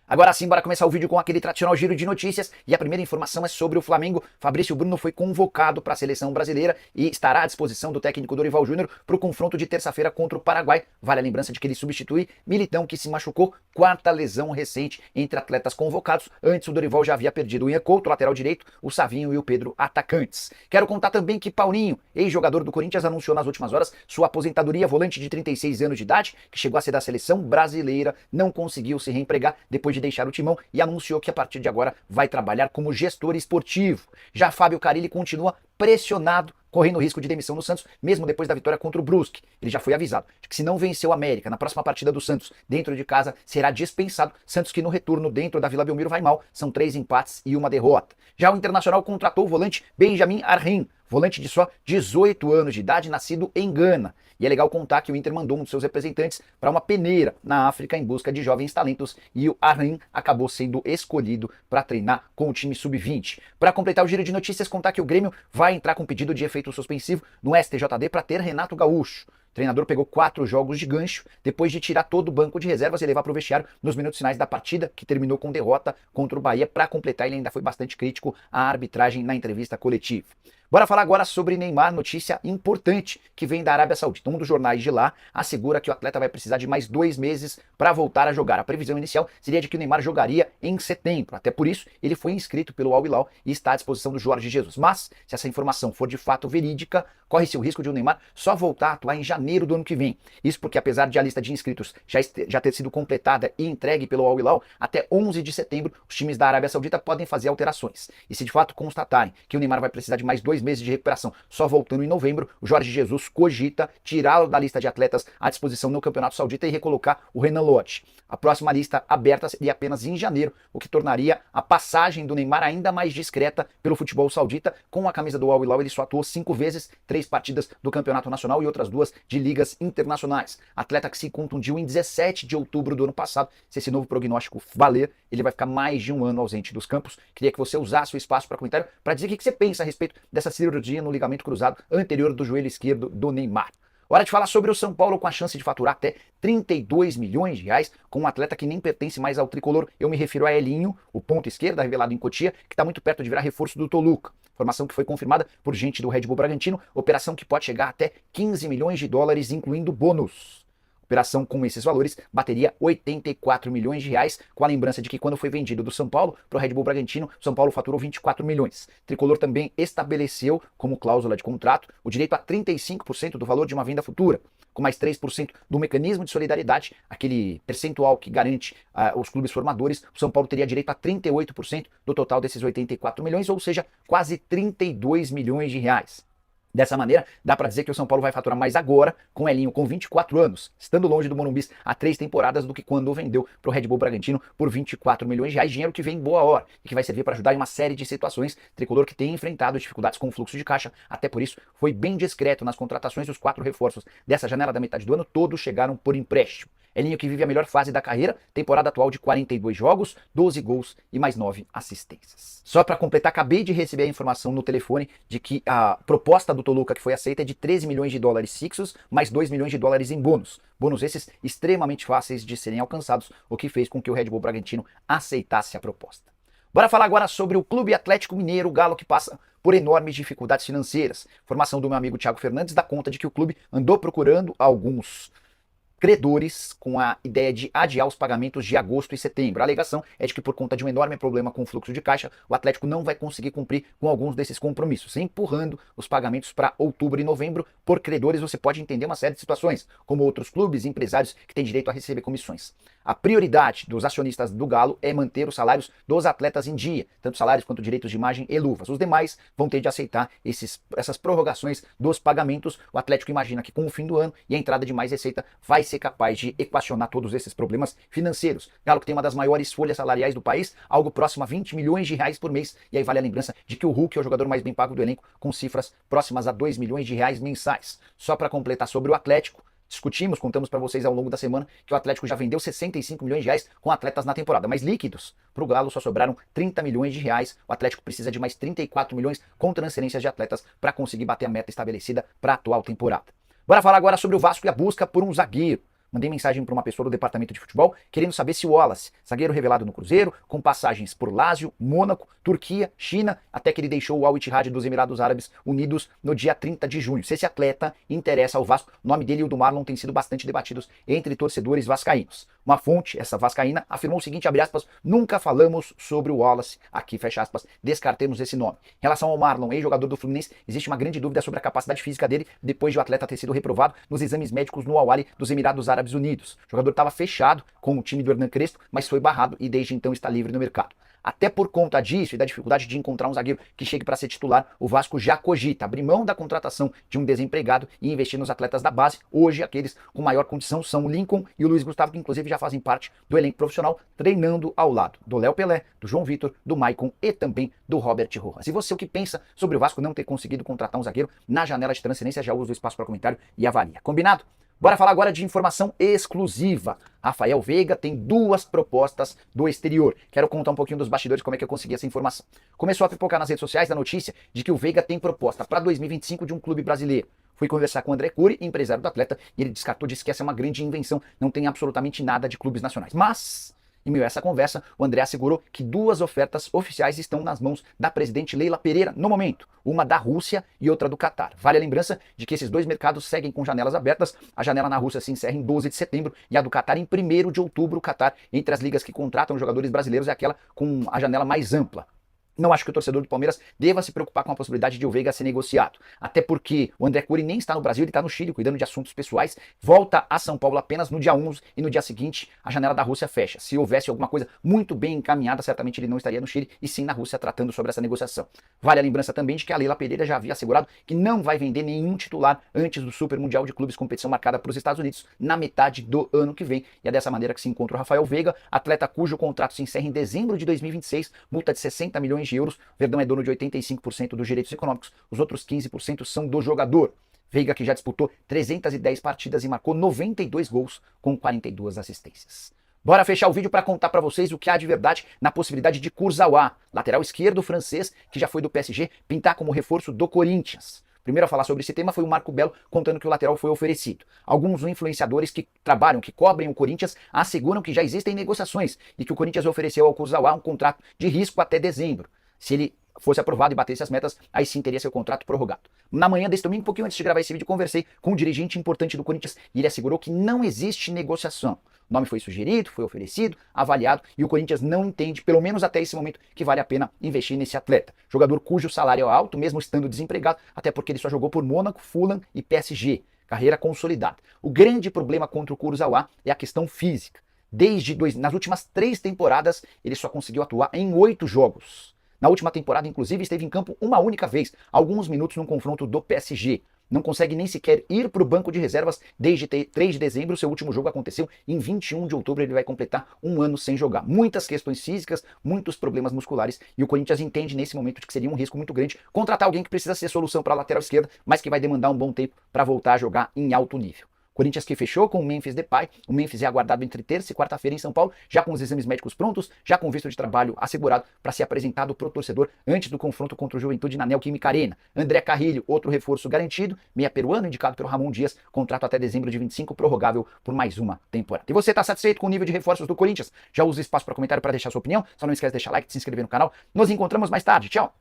Agora sim, bora começar o vídeo com aquele tradicional giro de notícias e a primeira informação é sobre o Flamengo. Fabrício Bruno foi convocado para a seleção brasileira e estará à disposição do técnico Dorival Júnior para o confronto de terça-feira contra o Paraguai. Vale a lembrança de que ele substitui Militão, que se machucou, quarta lesão recente entre atletas convocados. Antes o Dorival já havia perdido o Ian Couto, lateral direito, o Savinho e o Pedro, atacantes. Quero contar também que Paulinho, ex-jogador do Corinthians, anunciou nas últimas horas sua aposentadoria. Volante de 36 anos de idade, que chegou a ser da seleção brasileira, não conseguiu se reempregar depois de deixar o timão e anunciou que a partir de agora vai trabalhar como gestor esportivo. Já Fábio Carille continua pressionado, correndo risco de demissão no Santos, mesmo depois da vitória contra o Brusque. Ele já foi avisado de que se não vencer o América na próxima partida do Santos dentro de casa, será dispensado. Santos que no retorno dentro da Vila Belmiro vai mal, são 3 empates e 1 derrota. Já o Internacional contratou o volante Benjamin Arrim, volante de só 18 anos de idade, nascido em Gana. E é legal contar que o Inter mandou um dos seus representantes para uma peneira na África em busca de jovens talentos e o Arrim acabou sendo escolhido para treinar com o time sub-20. Para completar o giro de notícias, contar que o Grêmio vai entrar com pedido de efeito suspensivo no STJD para ter Renato Gaúcho. O treinador pegou 4 jogos de gancho depois de tirar todo o banco de reservas e levar para o vestiário nos minutos finais da partida, que terminou com derrota contra o Bahia. Para completar, ele ainda foi bastante crítico à arbitragem na entrevista coletiva. Bora falar agora sobre Neymar, notícia importante que vem da Arábia Saudita. Um dos jornais de lá assegura que o atleta vai precisar de mais 2 meses para voltar a jogar. A previsão inicial seria de que o Neymar jogaria em setembro. Até por isso, ele foi inscrito pelo Al Hilal e está à disposição do Jorge Jesus. Mas, se essa informação for de fato verídica, corre-se o risco de o Neymar só voltar a atuar em janeiro do ano que vem. Isso porque, apesar de a lista de inscritos já ter sido completada e entregue pelo Al Hilal, até 11 de setembro, os times da Arábia Saudita podem fazer alterações. E se de fato constatarem que o Neymar vai precisar de mais 2 meses de recuperação, só voltando em novembro, o Jorge Jesus cogita tirá-lo da lista de atletas à disposição no Campeonato Saudita e recolocar o Renan Lodge. A próxima lista aberta seria apenas em janeiro, o que tornaria a passagem do Neymar ainda mais discreta pelo futebol saudita. Com a camisa do Al Hilal, ele só atuou 5 vezes, 3 partidas do Campeonato Nacional e outras 2 de ligas internacionais. Atleta que se contundiu em 17 de outubro do ano passado. Se esse novo prognóstico valer, ele vai ficar mais de 1 ano ausente dos campos. Queria que você usasse o espaço para comentário para dizer o que você pensa a respeito dessa cirurgia no ligamento cruzado anterior do joelho esquerdo do Neymar. Hora de falar sobre o São Paulo com a chance de faturar até 32 milhões de reais com um atleta que nem pertence mais ao tricolor. Eu me refiro a Elinho, o ponto esquerda revelado em Cotia, que está muito perto de virar reforço do Toluca. Informação que foi confirmada por gente do Red Bull Bragantino, operação que pode chegar até 15 milhões de dólares, incluindo bônus. Operação com esses valores bateria 84 milhões de reais, com a lembrança de que quando foi vendido do São Paulo para o Red Bull Bragantino, o São Paulo faturou 24 milhões. Tricolor também estabeleceu como cláusula de contrato o direito a 35% do valor de uma venda futura, com mais 3% do mecanismo de solidariedade, aquele percentual que garante os clubes formadores. O São Paulo teria direito a 38% do total desses 84 milhões, ou seja, quase 32 milhões de reais. Dessa maneira, dá para dizer que o São Paulo vai faturar mais agora, com Elinho com 24 anos, estando longe do Morumbi há 3 temporadas, do que quando o vendeu para o Red Bull Bragantino por 24 milhões de reais, dinheiro que vem em boa hora e que vai servir para ajudar em uma série de situações. Tricolor que tem enfrentado dificuldades com o fluxo de caixa, até por isso foi bem discreto nas contratações. Os 4 reforços dessa janela da metade do ano, todos chegaram por empréstimo. Elinho que vive a melhor fase da carreira, temporada atual de 42 jogos, 12 gols e mais 9 assistências. Só para completar, acabei de receber a informação no telefone de que a proposta do Toluca que foi aceita é de 13 milhões de dólares fixos, mais 2 milhões de dólares em bônus. Bônus esses extremamente fáceis de serem alcançados, o que fez com que o Red Bull Bragantino aceitasse a proposta. Bora falar agora sobre o Clube Atlético Mineiro, o Galo que passa por enormes dificuldades financeiras. Informação do meu amigo Thiago Fernandes dá conta de que o clube andou procurando alguns credores com a ideia de adiar os pagamentos de agosto e setembro. A alegação é de que por conta de um enorme problema com o fluxo de caixa, o Atlético não vai conseguir cumprir com alguns desses compromissos, empurrando os pagamentos para outubro e novembro. Por credores você pode entender uma série de situações, como outros clubes, empresários que têm direito a receber comissões. A prioridade dos acionistas do Galo é manter os salários dos atletas em dia, tanto salários quanto direitos de imagem e luvas. Os demais vão ter de aceitar essas prorrogações dos pagamentos. O Atlético imagina que com o fim do ano e a entrada de mais receita vai ser capaz de equacionar todos esses problemas financeiros. Galo que tem uma das maiores folhas salariais do país, algo próximo a 20 milhões de reais por mês. E aí vale a lembrança de que o Hulk é o jogador mais bem pago do elenco, com cifras próximas a 2 milhões de reais mensais. Só para completar sobre o Atlético, contamos para vocês ao longo da semana que o Atlético já vendeu 65 milhões de reais com atletas na temporada, mas líquidos para o Galo só sobraram 30 milhões de reais. O Atlético precisa de mais 34 milhões com transferências de atletas para conseguir bater a meta estabelecida para a atual temporada. Bora falar agora sobre o Vasco e a busca por um zagueiro. Mandei mensagem para uma pessoa do departamento de futebol querendo saber se o Wallace, zagueiro revelado no Cruzeiro, com passagens por Lazio, Mônaco, Turquia, China, até que ele deixou o Al Ittihad dos Emirados Árabes Unidos no dia 30 de junho. Se esse atleta interessa ao Vasco, o nome dele e o do Marlon têm sido bastante debatidos entre torcedores vascaínos. Uma fonte, essa vascaína, afirmou o seguinte, abre aspas, nunca falamos sobre o Wallace, aqui fecha aspas, descartemos esse nome. Em relação ao Marlon, ex-jogador do Fluminense, existe uma grande dúvida sobre a capacidade física dele depois de o atleta ter sido reprovado nos exames médicos no Al Ahly dos Emirados Árabes Unidos. O jogador estava fechado com o time do Hernan Crespo, mas foi barrado e desde então está livre no mercado. Até por conta disso e da dificuldade de encontrar um zagueiro que chegue para ser titular, o Vasco já cogita abrir mão da contratação de um desempregado e investir nos atletas da base. Hoje, aqueles com maior condição são o Lincoln e o Luiz Gustavo, que inclusive já fazem parte do elenco profissional, treinando ao lado do Léo Pelé, do João Vitor, do Maicon e também do Robert Rojas. E você, o que pensa sobre o Vasco não ter conseguido contratar um zagueiro na janela de transferência? Já usa o espaço para comentário e avalia. Combinado? Bora falar agora de informação exclusiva. Rafael Veiga tem 2 propostas do exterior. Quero contar um pouquinho dos bastidores, como é que eu consegui essa informação. Começou a pipocar nas redes sociais a notícia de que o Veiga tem proposta para 2025 de um clube brasileiro. Fui conversar com o André Cury, empresário do atleta, e ele descartou, disse que essa é uma grande invenção, não tem absolutamente nada de clubes nacionais. Mas, em meio a essa conversa, o André assegurou que 2 ofertas oficiais estão nas mãos da presidente Leila Pereira no momento, uma da Rússia e outra do Catar. Vale a lembrança de que esses 2 mercados seguem com janelas abertas. A janela na Rússia se encerra em 12 de setembro e a do Catar em 1º de outubro. O Catar, entre as ligas que contratam jogadores brasileiros, é aquela com a janela mais ampla. Não acho que o torcedor do Palmeiras deva se preocupar com a possibilidade de o Veiga ser negociado. Até porque o André Cury nem está no Brasil, ele está no Chile cuidando de assuntos pessoais. Volta a São Paulo apenas no dia 11 e no dia seguinte a janela da Rússia fecha. Se houvesse alguma coisa muito bem encaminhada, certamente ele não estaria no Chile e sim na Rússia tratando sobre essa negociação. Vale a lembrança também de que a Leila Pereira já havia assegurado que não vai vender nenhum titular antes do Super Mundial de Clubes, competição marcada para os Estados Unidos na metade do ano que vem. E é dessa maneira que se encontra o Rafael Veiga, atleta cujo contrato se encerra em dezembro de 2026, multa de 60 milhões de euros. Verdão é dono de 85% dos direitos econômicos, os outros 15% são do jogador. Veiga, que já disputou 310 partidas e marcou 92 gols com 42 assistências. Bora fechar o vídeo para contar para vocês o que há de verdade na possibilidade de Kurzawa, lateral esquerdo francês que já foi do PSG, pintar como reforço do Corinthians. Primeiro a falar sobre esse tema foi o Marco Belo, contando que o lateral foi oferecido. Alguns influenciadores que trabalham, que cobrem o Corinthians, asseguram que já existem negociações e que o Corinthians ofereceu ao Kurzawa um contrato de risco até dezembro. Se ele fosse aprovado e batesse as metas, aí sim teria seu contrato prorrogado. Na manhã desse domingo, um pouquinho antes de gravar esse vídeo, conversei com um dirigente importante do Corinthians e ele assegurou que não existe negociação. O nome foi sugerido, foi oferecido, avaliado e o Corinthians não entende, pelo menos até esse momento, que vale a pena investir nesse atleta. Jogador cujo salário é alto, mesmo estando desempregado, até porque ele só jogou por Mônaco, Fulham e PSG. Carreira consolidada. O grande problema contra o Kurzawa é a questão física. Nas últimas 3 temporadas, ele só conseguiu atuar em 8 jogos. Na última temporada, inclusive, esteve em campo uma única vez, alguns minutos num confronto do PSG. Não consegue nem sequer ir para o banco de reservas desde 3 de dezembro. Seu último jogo aconteceu em 21 de outubro. Ele vai completar 1 ano sem jogar. Muitas questões físicas, muitos problemas musculares. E o Corinthians entende nesse momento de que seria um risco muito grande contratar alguém que precisa ser solução para a lateral esquerda, mas que vai demandar um bom tempo para voltar a jogar em alto nível. Corinthians que fechou com o Memphis Depay. O Memphis é aguardado entre terça e quarta-feira em São Paulo, já com os exames médicos prontos, já com visto de trabalho assegurado para ser apresentado para o torcedor antes do confronto contra o Juventude na Neoquímica Arena. André Carrilho, outro reforço garantido, meia peruano, indicado pelo Ramon Dias, contrato até dezembro de 25, prorrogável por mais uma temporada. E você está satisfeito com o nível de reforços do Corinthians? Já usa espaço para comentário para deixar sua opinião? Só não esquece de deixar like, de se inscrever no canal. Nos encontramos mais tarde. Tchau!